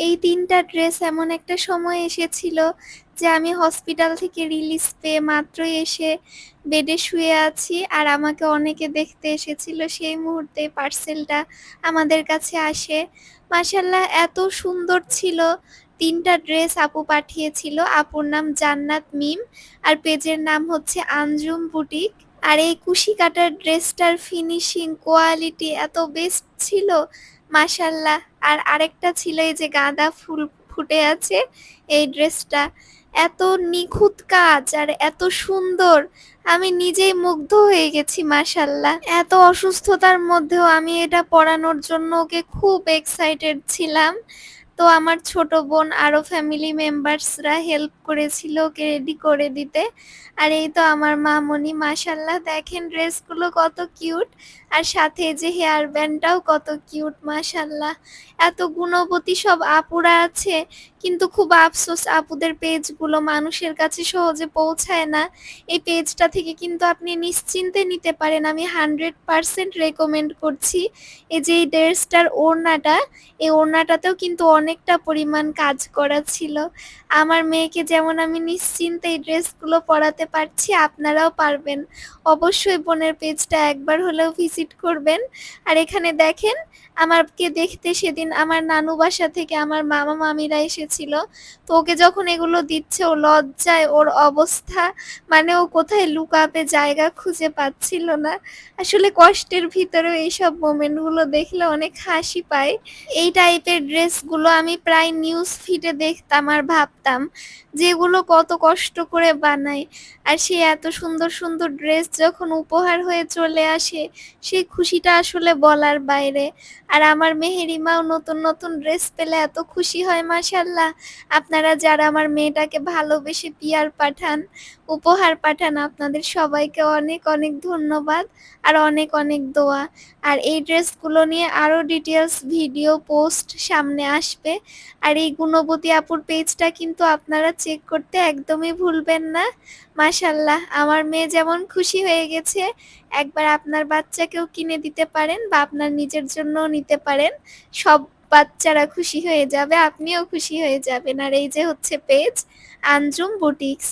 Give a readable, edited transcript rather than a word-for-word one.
এই ৩ টা ড্রেস এমন একটা সময় এসেছিল যে আমি হসপিটাল থেকে রিলিজ পেয়ে মাত্রই এসে বেডে শুয়ে আছি। আর আমাকে অনেকে দেখতে এসেছিল। সেই মুহূর্তে পার্সেলটা আমাদের কাছে আসে। মাশাআল্লাহ এত সুন্দর ছিল। ৩ টা ড্রেস আপু পাঠিয়েছিল। আপুর নাম জান্নাত মিম আর পেজের নাম হচ্ছে আঞ্জুম বুটিক। আর এই কুশি কাটার ড্রেসটার ফিনিশিং, কোয়ালিটি এত বেস্ট ছিল মাশাআল্লাহ। আর আরেকটা ছিল এই যে গাঁদা ফুল ফুটে আছে এই ড্রেসটা। এত নিখুঁত কাজ আর এত সুন্দর, আমি নিজেই মুগ্ধ হয়ে গেছি মাশাআল্লাহ। এত অসুস্থতার মধ্যেও আমি এটা পরানোর জন্য ওকে খুব এক্সাইটেড ছিলাম। তো আমার ছোট বোন আরো ফ্যামিলি মেম্বার্সরা হেল্প করেছিল ওকে রেডি করে দিতে। আর এই তো আমার মামনি, মাশাআল্লাহ দেখেন ড্রেসগুলো কত কিউট। আর সাথে যে হেয়ার ব্যান্ডটাও কত কিউট মাশাআল্লাহ। এত গুণবতী সব আপুরা আছে, কিন্তু খুব আফসোস আপুদের পেজগুলো মানুষের কাছে সহজে পৌঁছায় না। এই পেজটা থেকে কিন্তু আপনি নিশ্চিন্তে নিতে পারেন, আমি 100% রেকমেন্ড করছি। এই যে এই ড্রেসটার ওড়নাটা, এই ওড়নাটাতেও কিন্তু অনেকটা পরিমাণ কাজ করা ছিল। আমার মেয়েকে যেমন আমি নিশ্চিন্তে এই ড্রেসগুলো পরাতে পারছি, আপনারাও পারবেন। অবশ্যই বোনের পেজটা একবার হলেও ভিজিট করবেন। আর এখানে দেখেন, আমাকে দেখতে সেদিন আমার নানু বাসা থেকে আমার মামা মামিরা এসেছিল। তো ওকে যখন এগুলো দিচ্ছে ও লজ্জায় ওর অবস্থা, মানে ও কোথায় লুকাবে জায়গা খুঁজে পাচ্ছিল না। আসলে কষ্টের ভিতরেও এইসব মোমেন্টগুলো দেখলে অনেক হাসি পায়। এই টাইপের ড্রেসগুলো আমি প্রায় নিউজ ফিডে দেখতাম আর ভাবতাম যে এগুলো কত কষ্ট করে বানায়। আর সে এত সুন্দর সুন্দর ড্রেস যখন উপহার হয়ে চলে আসে, সেই খুশিটা আসলে বলার বাইরে। আর আমার মেহেরিমাও নতুন নতুন ড্রেস পেলে এত খুশি হয় মাশাআল্লাহ। আপনারা যারা আমার মেয়েটাকে ভালোবেসে পিয়ার পাঠান, উপহার পাঠান, আপনাদের সবাইকে অনেক অনেক ধন্যবাদ আর অনেক অনেক দোয়া। আর এই ড্রেসগুলো নিয়ে আরো ডিটেইলস ভিডিও পোস্ট সামনে আসবে। আর এই গুণবতী আপুর পেজটা কিন্তু আপনারা চেক করতে একদমই ভুলবেন না। মাশাআল্লাহ আমার মেয়ে যেমন খুশি হয়ে গেছে, একবার আপনার বাচ্চাকেও কিনে দিতে পারেন বা আপনার নিজের জন্যও নিতে পারেন। সব বাচ্চারা খুশি হয়ে যাবে, আপনিও খুশি হয়ে যাবেন। আর এই যে হচ্ছে পেজ আঞ্জুম বুটিক্স।